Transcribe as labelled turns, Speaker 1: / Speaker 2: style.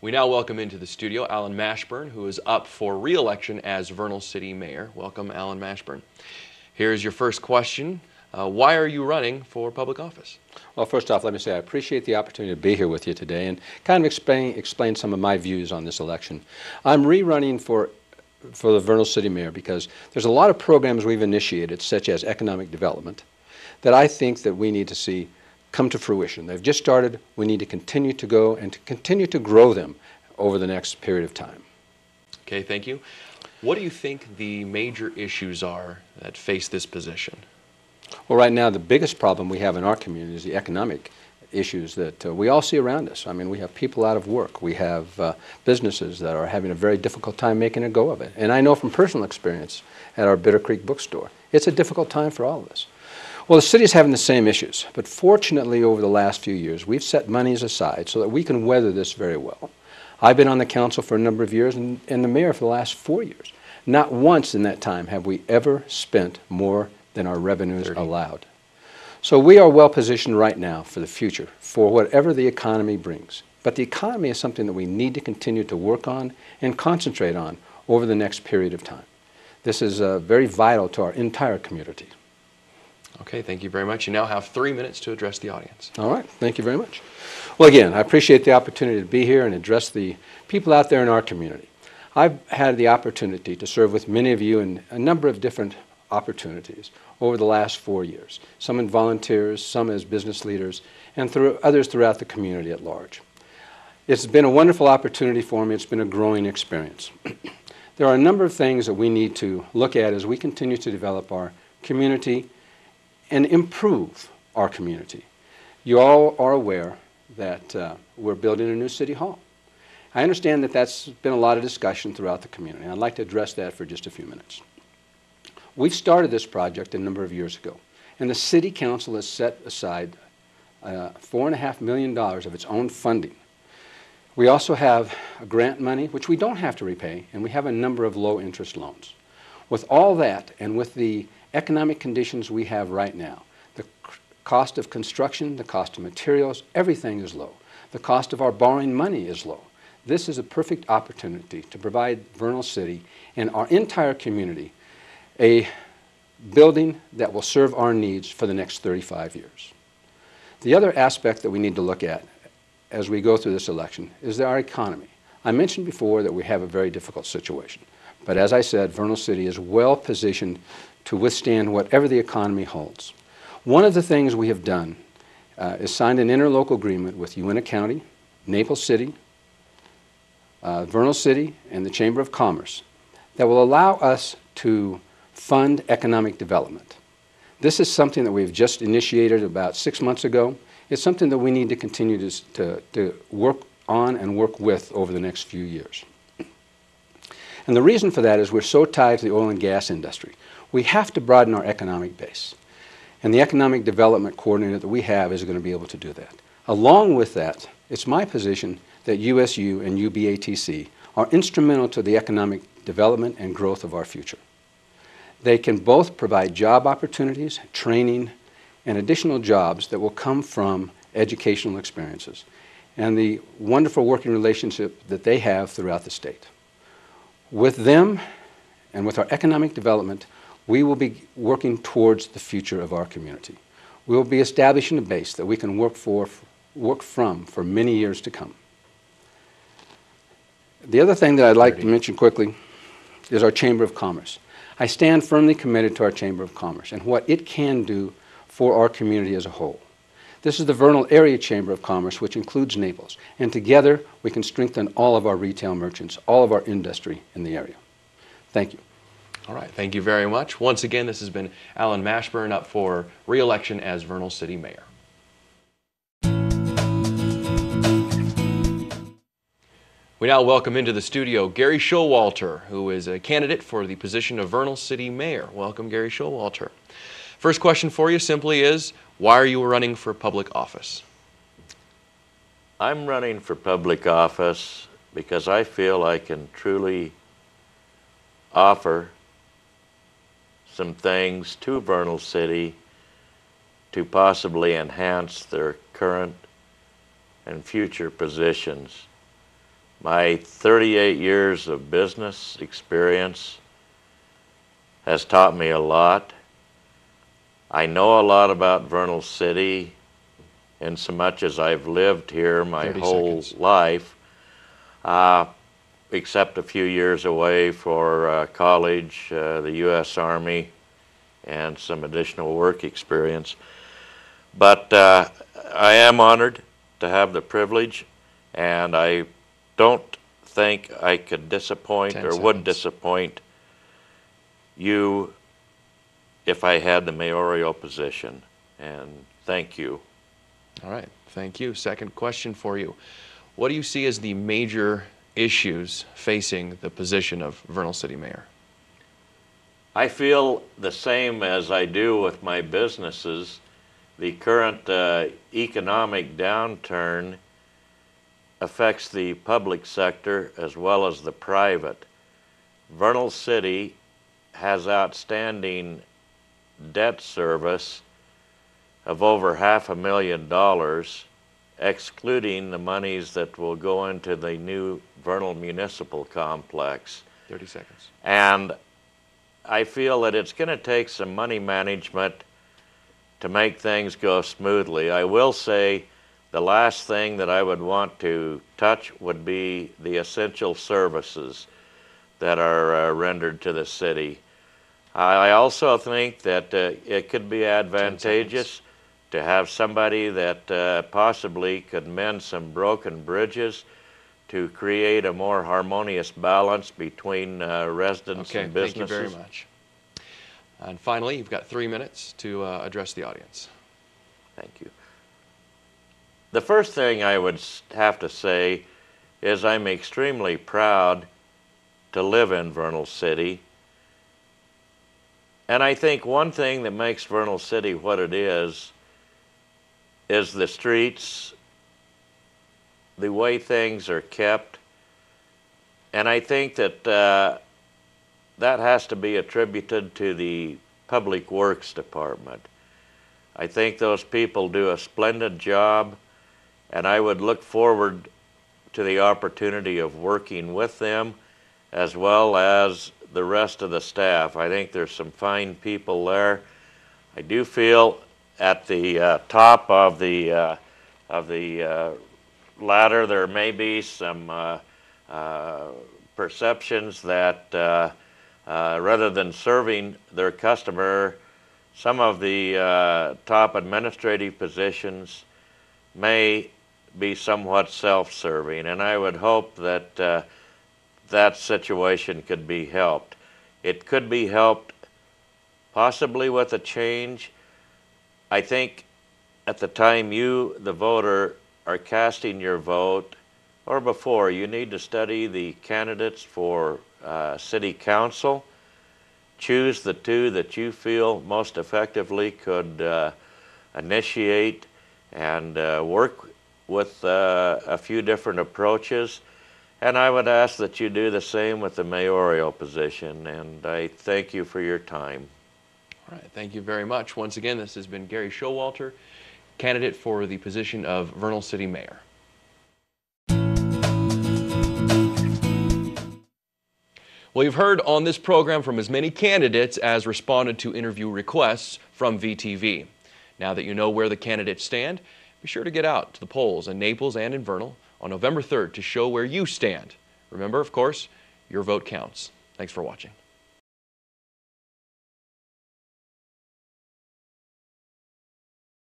Speaker 1: We now welcome into the studio Allan Mashburn, who is up for re-election as Vernal City Mayor. Welcome, Allan Mashburn. Here's your first question. Why are you running for public office?
Speaker 2: Well, first off, let me say I appreciate the opportunity to be here with you today and kind of explain some of my views on this election. I'm re-running for the Vernal City Mayor because there's a lot of programs we've initiated, such as economic development, that I think that we need to see come to fruition. They've just started. We need to continue to go and to continue to grow them over the next period of time.
Speaker 1: Okay, thank you. What do you think the major issues are that face this position?
Speaker 2: Well, right now the biggest problem we have in our community is the economic issues that we all see around us. I mean, we have people out of work. We have businesses that are having a very difficult time making a go of it. And I know from personal experience at our Bitter Creek bookstore, it's a difficult time for all of us. Well, the city is having the same issues, but fortunately over the last few years, we've set monies aside so that we can weather this very well. I've been on the council for a number of years and the mayor for the last 4 years. Not once in that time have we ever spent more than our revenues allowed. So we are well positioned right now for the future, for whatever the economy brings. But the economy is something that we need to continue to work on and concentrate on over the next period of time. This is very vital to our entire community.
Speaker 1: Okay, thank you very much. You now have 3 minutes to address the audience.
Speaker 2: All right, thank you very much. Well, again, I appreciate the opportunity to be here and address the people out there in our community. I've had the opportunity to serve with many of you in a number of different opportunities over the last 4 years, some as volunteers, some as business leaders, and others throughout the community at large. It's been a wonderful opportunity for me. It's been a growing experience. There are a number of things that we need to look at as we continue to develop our community and improve our community. You all are aware that we're building a new city hall. I understand that that's been a lot of discussion throughout the community. I'd like to address that for just a few minutes. We've started this project a number of years ago, and the City Council has set aside $4.5 million of its own funding. We also have grant money, which we don't have to repay, and we have a number of low-interest loans. With all that, and with the economic conditions we have right now, the cost of construction, the cost of materials, everything is low. The cost of our borrowing money is low. This is a perfect opportunity to provide Vernal City and our entire community a building that will serve our needs for the next 35 years. The other aspect that we need to look at as we go through this election is our economy. I mentioned before that we have a very difficult situation, but as I said, Vernal City is well positioned to withstand whatever the economy holds. One of the things we have done is signed an interlocal agreement with Uintah County, Naples City, Vernal City, and the Chamber of Commerce that will allow us to fund economic development. This is something that we've just initiated about 6 months ago. It's something that we need to continue to work on and work with over the next few years. And the reason for that is we're so tied to the oil and gas industry. We have to broaden our economic base. And the economic development coordinator that we have is going to be able to do that. Along with that, it's my position that USU and UBATC are instrumental to the economic development and growth of our future. They can both provide job opportunities, training, and additional jobs that will come from educational experiences and the wonderful working relationship that they have throughout the state. With them and with our economic development, we will be working towards the future of our community. We will be establishing a base that we can work from for many years to come. The other thing that I'd like to mention quickly is our Chamber of Commerce. I stand firmly committed to our Chamber of Commerce and what it can do for our community as a whole. This is the Vernal Area Chamber of Commerce, which includes Naples, and together we can strengthen all of our retail merchants, all of our industry in the area. Thank you.
Speaker 1: All right, thank you very much. Once again, this has been Allan Mashburn up for re-election as Vernal City Mayor. We now welcome into the studio Gary Showalter, who is a candidate for the position of Vernal City Mayor. Welcome, Gary Showalter. First question for you simply is, why are you running for public office?
Speaker 3: I'm running for public office because I feel I can truly offer some things to Vernal City to possibly enhance their current and future positions My 38 years of business experience has taught me a lot. I know a lot about Vernal City in so much as I've lived here my
Speaker 1: 30
Speaker 3: whole
Speaker 1: seconds.
Speaker 3: life, except a few years away for college, the U.S. Army, and some additional work experience. But I am honored to have the privilege, and I don't think I could disappoint
Speaker 1: 10
Speaker 3: or would
Speaker 1: seconds.
Speaker 3: disappoint you if I had the mayoral position. And thank you.
Speaker 1: All right, thank you. Second question for you. What do you see as the major issues facing the position of Vernal City Mayor?
Speaker 3: I feel the same as I do with my businesses. The current economic downturn affects the public sector as well as the private. Vernal City has outstanding debt service of over $500,000, excluding the monies that will go into the new Vernal Municipal Complex.
Speaker 1: 30 seconds.
Speaker 3: And I feel that it's going to take some money management to make things go smoothly. I will say the last thing that I would want to touch would be the essential services that are rendered to the city. I also think that it could be advantageous to have somebody that possibly could mend some broken bridges to create a more harmonious balance between residents and businesses.
Speaker 1: Thank you very much. And finally, you've got 3 minutes to address the audience.
Speaker 3: Thank you. The first thing I would have to say is I'm extremely proud to live in Vernal City. And I think one thing that makes Vernal City what it is the streets, the way things are kept. And I think that that has to be attributed to the Public Works Department. I think those people do a splendid job, and I would look forward to the opportunity of working with them as well as the rest of the staff. I think there's some fine people there. I do feel at the top of the ladder there may be some perceptions that rather than serving their customer, some of the top administrative positions may be somewhat self-serving, and I would hope that that situation could be helped. It could be helped possibly with a change. I think at the time you, the voter, are casting your vote, or before, you need to study the candidates for city council. Choose the two that you feel most effectively could initiate and work with a few different approaches. And I would ask that you do the same with the mayoral position, and I thank you for your time.
Speaker 1: All right, thank you very much. Once again, this has been Gary Showalter, candidate for the position of Vernal City Mayor. Well, you've heard on this program from as many candidates as responded to interview requests from VTV. Now that you know where the candidates stand, be sure to get out to the polls in Naples and in Vernal on November 3rd to show where you stand. Remember, of course, your vote counts. Thanks for watching.